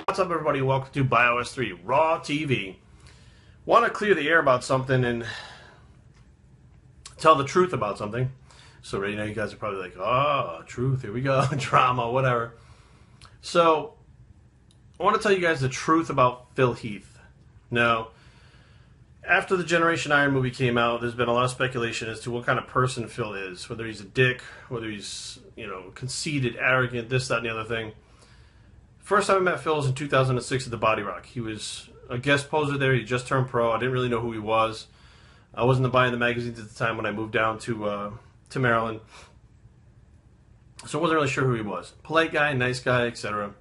What's up, everybody? Welcome to Bios3 Raw TV. Want to clear the air about something and tell the truth about something. So right now you guys are probably like, oh, truth, here we go, drama, whatever. So I want to tell you guys the truth about Phil Heath. Now, after the Generation Iron movie came out, there's been a lot of speculation as to what kind of person Phil is. Whether he's a dick, whether he's, conceited, arrogant, this, that, and the other thing. First time I met Phil was in 2006 at the Body Rock. He was a guest poser there. He just turned pro. I didn't really know who he was. I wasn't buying the magazines at the time when I moved down to Maryland. So I wasn't really sure who he was. Polite guy, nice guy, etc.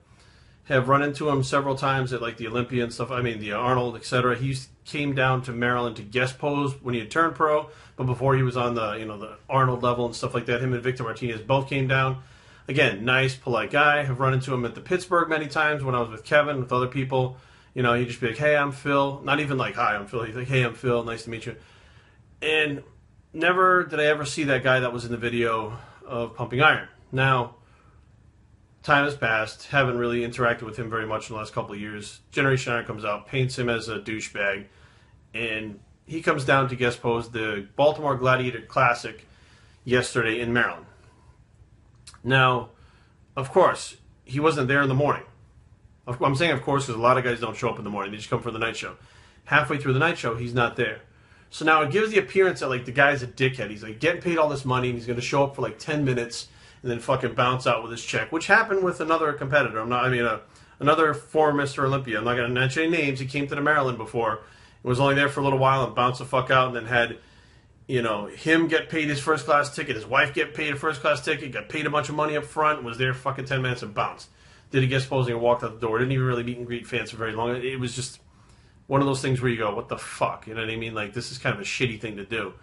Have run into him several times at like the Olympia and stuff. I mean, the Arnold, etc. He came down to Maryland to guest pose when he had turned pro, but before he was on the the Arnold level and stuff like that. Him and Victor Martinez both came down. Again, nice, polite guy. Have run into him at the Pittsburgh many times when I was with Kevin, with other people. He'd just be like, hey, I'm Phil. Not even like, hi, I'm Phil. He's like, hey, I'm Phil. Nice to meet you. And never did I ever see that guy that was in the video of Pumping Iron. Now, time has passed. Haven't really interacted with him very much in the last couple of years. Generation Iron comes out, paints him as a douchebag. And he comes down to guest pose the Baltimore Gladiator Classic yesterday in Maryland. Now, of course, he wasn't there in the morning. I'm saying of course because a lot of guys don't show up in the morning. They just come for the night show. Halfway through the night show, he's not there. So now it gives the appearance that like the guy's a dickhead. He's like getting paid all this money and he's going to show up for like 10 minutes and then fucking bounce out with his check, which happened with another competitor. Another former Mr. Olympia. I'm not going to mention any names. He came to the Maryland before. He was only there for a little while and bounced the fuck out and then had him get paid his first class ticket, his wife get paid a first class ticket, got paid a bunch of money up front, was there fucking 10 minutes and bounced. Did a guest posing and walked out the door. Didn't even really meet and greet fans for very long. It was just one of those things where you go, what the fuck? You know what I mean? Like, this is kind of a shitty thing to do.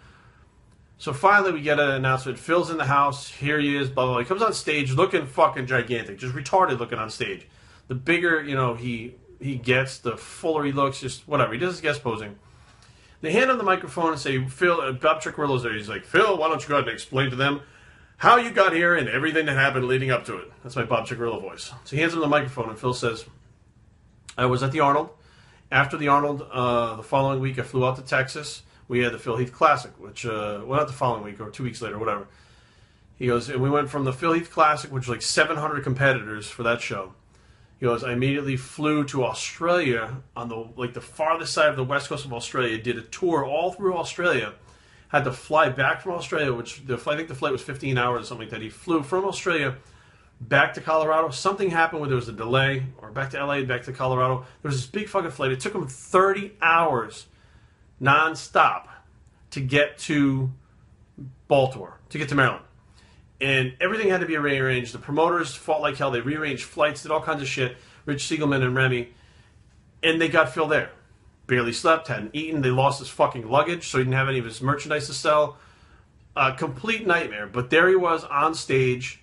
So finally we get an announcement. Phil's in the house. Here he is, blah, blah, blah. He comes on stage looking fucking gigantic, just retarded looking on stage. The bigger, he gets, the fuller he looks, just whatever. He does his guest posing. They hand him the microphone and say, Phil, Bob Chicarillo's there. He's like, Phil, why don't you go ahead and explain to them how you got here and everything that happened leading up to it. That's my Bob Chicarillo voice. So he hands him the microphone and Phil says, I was at the Arnold. After the Arnold, the following week I flew out to Texas. We had the Phil Heath Classic, which, not the following week or 2 weeks later, whatever. He goes, and we went from the Phil Heath Classic, which was like 700 competitors for that show. He goes, I immediately flew to Australia on the farthest side of the west coast of Australia, did a tour all through Australia, had to fly back from Australia, which I think the flight was 15 hours or something like that. He flew from Australia back to Colorado. Something happened where there was a delay, or back to LA, back to Colorado. There was this big fucking flight. It took him 30 hours non-stop to get to Baltimore, to get to Maryland. And everything had to be rearranged. The promoters fought like hell. They rearranged flights, did all kinds of shit. Rich Siegelman and Remy. And they got Phil there. Barely slept, hadn't eaten. They lost his fucking luggage, so he didn't have any of his merchandise to sell. Complete nightmare. But there he was on stage,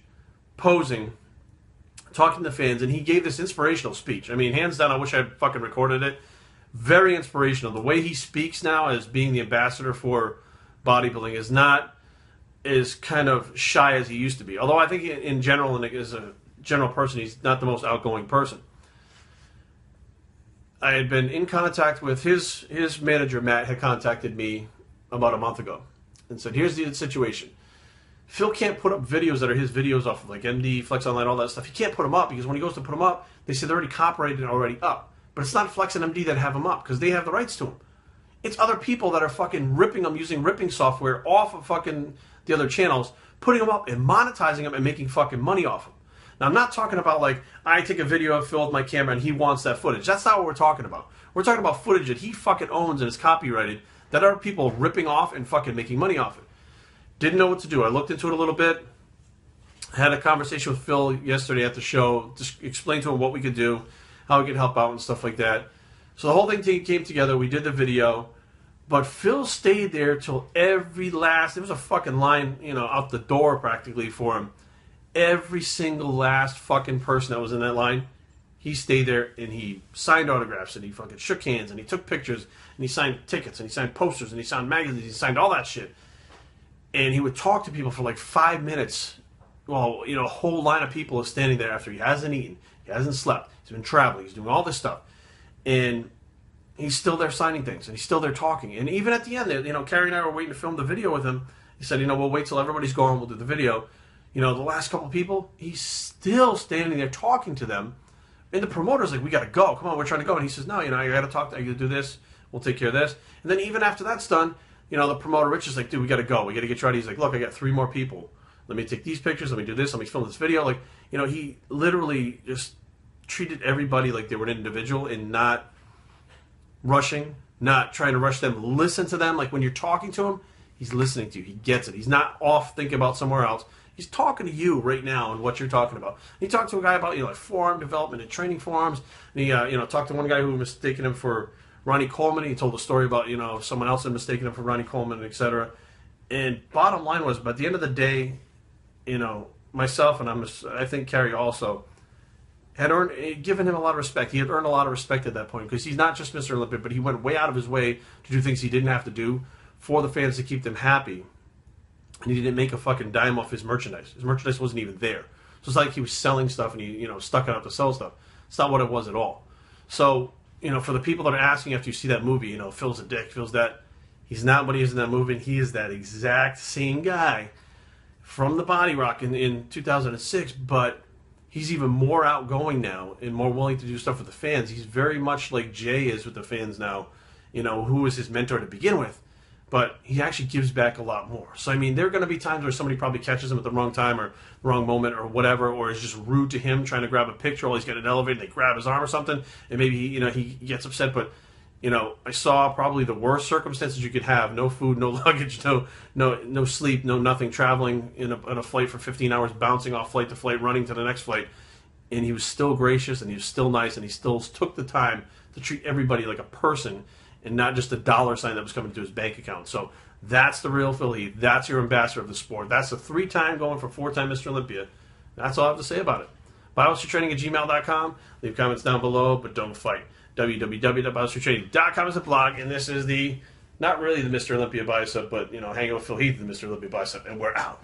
posing, talking to fans, and he gave this inspirational speech. I mean, hands down, I wish I had fucking recorded it. Very inspirational. The way he speaks now as being the ambassador for bodybuilding is not as kind of shy as he used to be. Although I think in general, and as a general person, he's not the most outgoing person. I had been in contact with his manager, Matt, had contacted me about a month ago and said, here's the situation. Phil can't put up videos that are his videos off of like MD, Flex Online, all that stuff. He can't put them up because when he goes to put them up, they say they're already copyrighted and already up. But it's not Flex and MD that have them up because they have the rights to them. It's other people that are fucking ripping them using ripping software off of fucking the other channels, putting them up and monetizing them and making fucking money off them. Now, I'm not talking about like, I take a video of Phil with my camera and he wants that footage. That's not what we're talking about. We're talking about footage that he fucking owns and is copyrighted that are people ripping off and fucking making money off it. Didn't know what to do. I looked into it a little bit. Had a conversation with Phil yesterday at the show. Just explained to him what we could do, how we could help out and stuff like that. So the whole thing came together. We did the video. But Phil stayed there till every last... There was a fucking line, out the door practically for him. Every single last fucking person that was in that line, he stayed there and he signed autographs and he fucking shook hands and he took pictures and he signed tickets and he signed posters and he signed magazines. He signed all that shit. And he would talk to people for like 5 minutes. Well, a whole line of people is standing there after he hasn't eaten, he He hasn't slept. He's been traveling. He's doing all this stuff. And he's still there signing things, and he's still there talking. And even at the end, Kari and I were waiting to film the video with him. He said, we'll wait till everybody's gone, we'll do the video. The last couple of people, he's still standing there talking to them. And the promoter's like, we got to go. Come on, we're trying to go. And he says, no, I got to talk. I got to do this. We'll take care of this. And then even after that's done, the promoter, Rich, is like, dude, we got to go. We got to get you ready. He's like, look, I got 3 more people. Let me take these pictures. Let me do this. Let me film this video. Like, he literally just treated everybody like they were an individual and not rushing, not trying to rush them. Listen to them. Like when you're talking to him, he's listening to you. He gets it. He's not off thinking about somewhere else. He's talking to you right now and what you're talking about. He talked to a guy about like forearm development and training forearms. And he talked to one guy who was mistaken him for Ronnie Coleman. He told a story about someone else had mistaken him for Ronnie Coleman, etc. And bottom line was, by the end of the day, myself and I think Kari also had given him a lot of respect. He had earned a lot of respect at that point because he's not just Mr. Olympia, but he went way out of his way to do things he didn't have to do for the fans to keep them happy. And he didn't make a fucking dime off his merchandise. His merchandise wasn't even there. So it's like he was selling stuff and he, stuck it out to sell stuff. It's not what it was at all. So, for the people that are asking after you see that movie, Phil's a dick, Phil's that, he's not what he is in that movie. And he is that exact same guy from the Body Rock in 2006, but he's even more outgoing now and more willing to do stuff with the fans. He's very much like Jay is with the fans now, who was his mentor to begin with. But he actually gives back a lot more. So, there are going to be times where somebody probably catches him at the wrong time or the wrong moment or whatever, or is just rude to him trying to grab a picture while he's getting an elevator and they grab his arm or something, and maybe, he gets upset. But, I saw probably the worst circumstances you could have. No food, no luggage, no sleep, no nothing, traveling in a flight for 15 hours, bouncing off flight to flight, running to the next flight. And he was still gracious, and he was still nice, and he still took the time to treat everybody like a person and not just a dollar sign that was coming to his bank account. So that's the real Phil Heath. That's your ambassador of the sport. That's the 3-time going for 4-time Mr. Olympia. That's all I have to say about it. Bios3Training@gmail.com. Leave comments down below, but don't fight. www.bios3training.com is a blog, and this is not really the Mr. Olympia bicep, but, hanging with Phil Heath, the Mr. Olympia bicep, and we're out.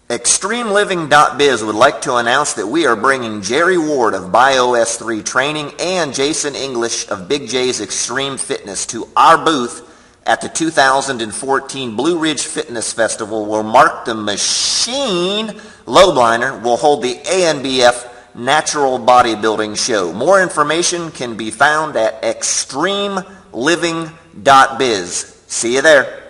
ExtremeLiving.biz would like to announce that we are bringing Jerry Ward of Bios3 Training and Jason English of Big J's Extreme Fitness to our booth at the 2014 Blue Ridge Fitness Festival, where Mark the Machine Lowbliner will hold the ANBF Natural Bodybuilding Show. More information can be found at ExtremeLiving.biz. See you there.